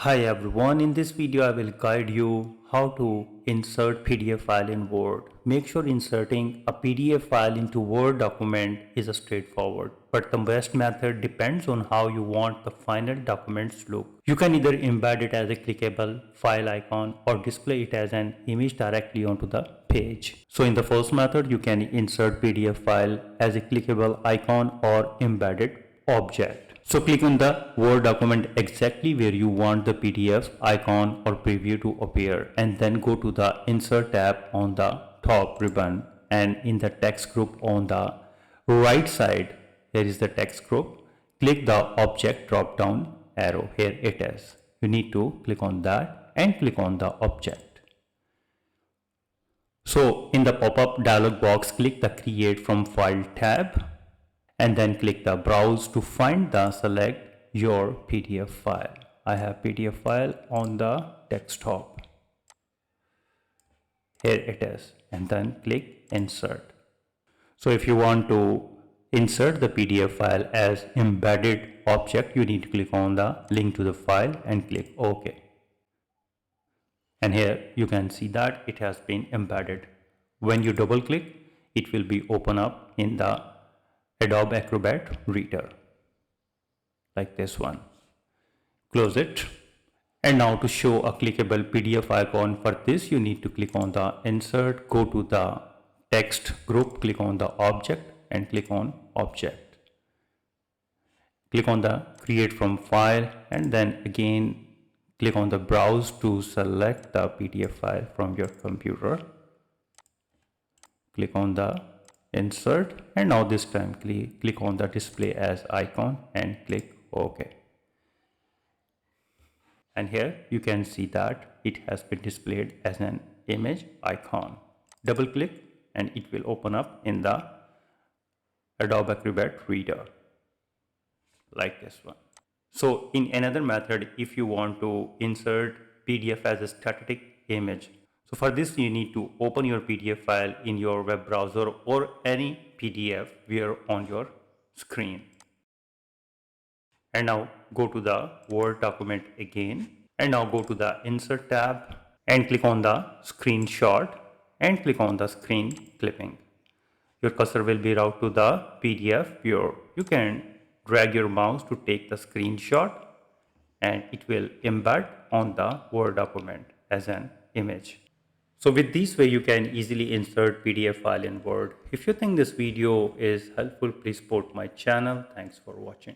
Hi everyone, in this video I will guide you how to insert PDF file in Word. Make sure inserting a PDF file into Word document is a straightforward, but the best method depends on how you want the final documents look. You can either embed it as a clickable file icon or display it as an image directly onto the page. So in the first method, you can insert PDF file as a clickable icon or embedded object. So click on the Word document exactly where you want the PDF icon or preview to appear, and then go to the Insert tab on the top ribbon, and in the text group on the right side here is the text group. Click the object drop down arrow. Here it is. You need to click on that and click on the object. So in the pop-up dialog box, click the Create from File tab and then click the Browse to find the select your PDF file. I have PDF file on the desktop. Here it is, and then click Insert. So if you want to insert the PDF file as embedded object, you need to click on the link to the file and click OK. And here you can see that it has been embedded. When you double click, it will be open up in the Adobe Acrobat Reader like this one. Close it. And now to show a clickable PDF icon, for this you need to click on the Insert, go to the text group, click on the object and click on object. Click on the Create from File and then again click on the Browse to select the PDF file from your computer. Click on the Insert, and now this time click on the Display as icon and click OK. And here you can see that it has been displayed as an image icon. Double click and it will open up in the Adobe Acrobat Reader like this one. So in another method, if you want to insert PDF as a static image, so for this you need to open your PDF file in your web browser or any PDF viewer on your screen. And now go to the Word document again, and now go to the Insert tab and click on the Screenshot and click on the Screen Clipping. Your cursor will be routed to the PDF viewer. You can drag your mouse to take the screenshot and it will embed on the Word document as an image. So with this way you can easily insert PDF file in Word. If you think this video is helpful, please support my channel. Thanks for watching.